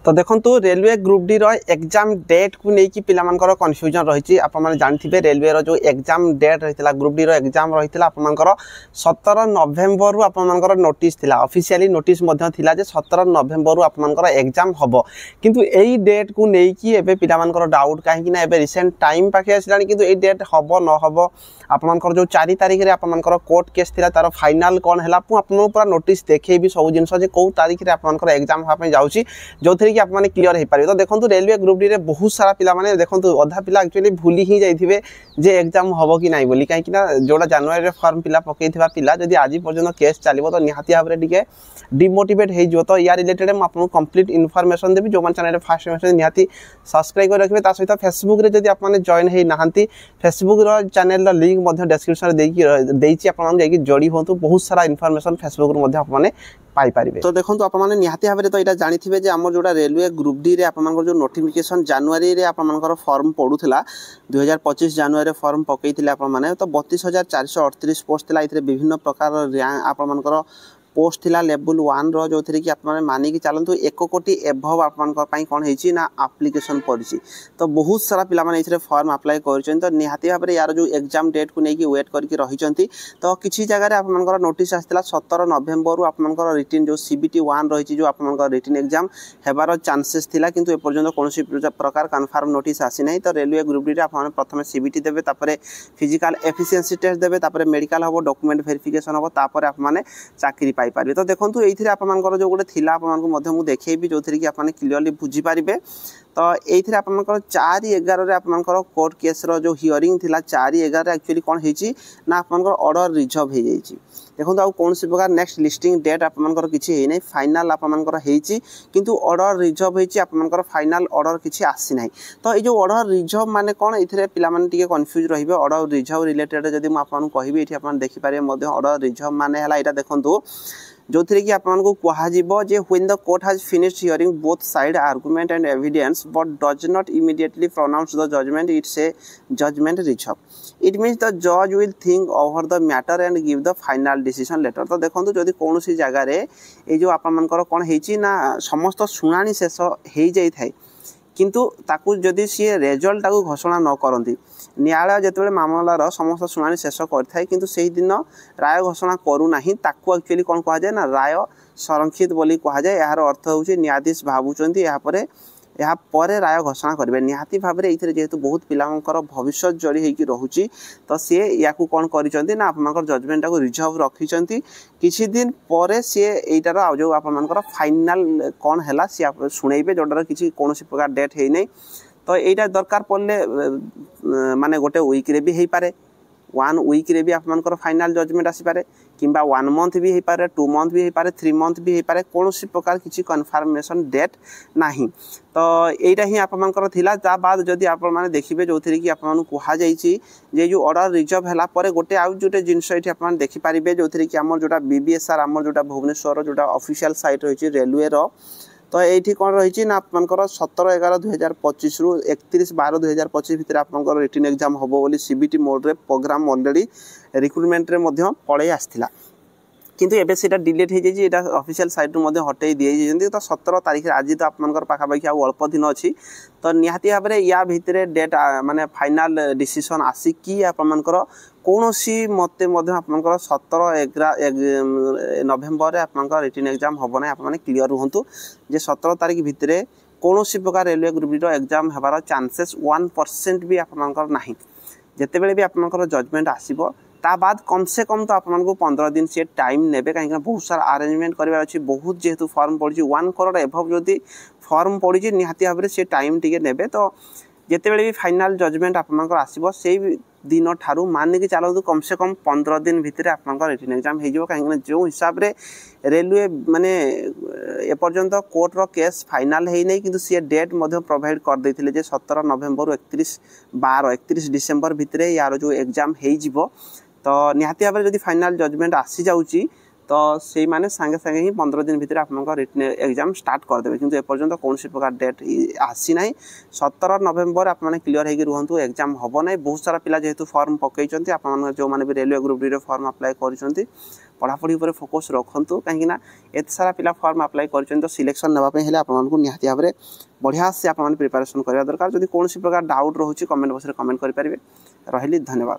तो देखो railway group D exam date को लेकिन पिलामानकर कन्फ्यूजन रही आपने जानते रेलवे जो एग्जाम डेट रही ग्रुप डी एग्जाम रही आपंकर 17 नवेम्बर रु आपर नोटिस थिला ऑफिशियली नोटिस थिला जे 17 नवेम्बर रु आपर एग्जाम हम किंतु यही डेट को लेकिन पिलामानकर डाउट कहीं ना रिसेंट टाइम पाखे आसला किंतु ये डेट हम न हम आपर जो 4 तारिख में आपर कोर्ट केस थिला तार फाइनाल कौन है आपको पूरा नोटिस देखेबी सब जिन कौ तारिख में आपर एग्जाम हाँपाई जाऊँगी जो थी कि आप क्लीयर हो पारे। तो देखो रेलवे ग्रुप डी में बहुत सारा पिला माने देखो अधा पिला एक्चुअली भूली ही जाइए जे एग्जाम हम कि नहीं बोली कहीं जोड़ा जनवरी में फॉर्म पिला पकई पिला जब आज पर्यटन केस चलो तो निहाती भाव में टे डिमोटिवेट हो तो या रिलेटेड मुझे कंप्लीट इनफॉरमेशन देवी जो चैनल फास्ट इन्फॉर्मेशन निहाती सब्सक्राइब कर रखिए सहित फेसबुक रे जब आप जॉइन हो नहांती फेसबुक चैनल लिंक डिस्क्रिप्शन देकी जोड़ी हूँ बहुत सारा इनफॉरमेशन फेसबुक आपने पाइपर। तो देखो आपने निहाती भाव में तो यहाँ जानी आम जो रेलवे ग्रुप डी रे आप जो नोटिफिकेशन जनवरी रे आप फॉर्म पड़ूला 2025 जनवरी फॉर्म पकई आपने तो 32,438 पोस्ट थी विभिन्न प्रकार रैंक आपर पोस्ट थिला लेवल 1 रो जो थी कि आप मानिकी चलतु 1 कोटी एभव आपन कौन है ना एप्लिकेशन पड़ी तो बहुत सारा पिला फॉर्म अप्लाई कर तो निहाती भाव में यार जो एग्जाम डेट को लेकिन वेट करके रही तो किसी जगह आप नोटिस आसाला 17 नवेम्बर रु आप रिटन जो CBT 1 रही जो आप रिटन एग्जाम हेबार चांसेस थिला किंतु एपर्यंत कौन प्रकार कन्फर्म नोटिस आसी ना तो रेलवे ग्रुप डी आप प्रथम CBT देवे तापर फिजिकल एफिशिएंसी टेस्ट देवे तापर मेडिकल हम डॉक्यूमेंट वेरिफिकेशन हम तापर आपने चाकरी पाइपर। तो देखो ये आपर जो गोटे थी आपको देखी जो थी कि आपने क्लीयरली बुझीपारे तो ये आपर 4/11 आपर कोर्ट केस रो हियरिंग थिला 4/11 एक्चुअली कौन है ना आपर ऑर्डर रिजर्व हो जाइए देखो आउ कौन प्रकार नेक्स्ट लिस्टिंग डेट आपर किसी है फाइनाल आपर किंतु ऑर्डर रिजर्व होकर फाइनाल ऑर्डर किसी आसी ना तो ये जो ऑर्डर रिजर्व माने कौन ये पे कन्फ्यूज रही ऑर्डर रिजर्व रिलेटेड जब मुझे कहि ये देखिपारे ऑर्डर रिजर्व माने है देखो जो थी कि आपको कह when the court has finished hearing both side argument and evidence but does not immediately pronounce the judgement it's a judgement reserve it means the जज will think over the matter and give the final decision later. तो देखो जदि कौन सी जगार ये जो आपर कौन है समस्त शुणाणी शेष हो जाए किंतु ताकू जदि सी रेजल्ट घोषणा न करती न्यायालय जिते मामलार समस्त शुणाणी शेष करता किंतु से दिन राय घोषणा करूना ताकू एक्चुअली कौन कहुए ना राय संरक्षित बोली कहुए यार अर्थ हूँ न्यायाधीश भावुं यापर राय घोषणा करेंगे निहाती भाव में ये जेहेतु बहुत पिलांकर भविष्य जड़ी होगी रोचे तो सी या कौन कर आप जजमेंट को रिजर्व रखी किसी दिन पर सी यार जो आपर फाइनाल कौन है सी शुणेबे जोटार किसी कौन प्रकार डेट है नहीं तो यहाँ दरकार पड़े माने गोटे वीक रे भी हो पारे 1 वीक रे भी आपर फाइनाल जजमेंट आसीपारे किंबा 1 मंथ भी हो पारे 2 मंथ भी हो पारे 3 मंथ भी हो पारे कौन प्रकार किसी कन्फर्मेशन डेट नहीं तो यहाँ ही आपर था बाद जदि आप देखिए जो थी कि आपको कहुई जो ऑर्डर रिजर्व है गोटे आउ जो जिनस ये आप देखिपारे जो थी कि आम जो BBSR आम जो भुवनेश्वर जो ऑफिशियल साइट रही रेलवे तो ये कौन रही ना आपंकर 17/11/2025 रु 31/12/2025 भितर आप रिटन एग्जाम हम बोली CBT मोड रे प्रोग्राम ऑलरेडी रिक्रुटमेंट रे पलि आसाला किंतु एबे सेटा डिलीट हो जाए ऑफिशियल साइट रु हटई दी तो 17 तारिख आज तो आप पाखापाखि अल्प दिन अच्छी तो निहाती भाव में या भितर डेट माने फाइनाल डिसीजन आसिकी आपर कौन सी मत आपर 17 नवेम्बर आप रिटन एग्जाम हम ना आप क्लीयर रुहतु जे 17 तारिख भितर कौन प्रकार रेलवे ग्रुप डी एग्जाम होबार चांसेस 1% भी आपर ना जितेबले भी आपर जजमेंट आसो ता बाद कम से कम तो आपको 15 दिन से टाइम ने कहीं बहुत सारा अरेंजमेंट करार अच्छी बहुत जेहेतु फॉर्म पड़ी 1 करोड़ एभव जदि फॉर्म पड़ी निहाती भाव में से टाइम टी ने तो जितेबले भी फाइनाल जजमेंट आपंकर आसो से दिन ठारू मानिक चलतु कम से कम 15 दिन भितर आप रिटन एग्जाम हो कहीं जो हिसाब से रेलवे माने एपर्यंत कोर्टर केस फाइनाल है नहीं किंतु सी डेट प्रोवाइड कर देते 17 नवेम्बर 31 डिसेम्बर भितर यार जो एग्जाम हो तो निहाती भाव में जब फाइनाल जजमेंट आसी जाऊँगी तो से माने सांगे सांगे ही 15 दिन भितर आपन रिटन एग्जाम स्टार्ट कर देबे किंतु एपर्यंत कौन प्रकार डेट आसी ना 17 नवेम्बर आप क्लीयर होगी रुहतु एग्जाम हम ना बहुत सारा पिला जेहेतु फॉर्म पकई आप जो मैंने भी railway group D form apply कर पढ़ापढ़ी पर फोकस रखु कहीं एत सारा पिला फॉर्म अप्लाई कर सिलेक्शन नापी आपको निहाती भाव में बढ़िया से आप प्रिपरेशन करवा दरकार जब कौन प्रकार डाउट रोचे कमेंट बॉक्स में कमेंट करेंगे रही धन्यवाद।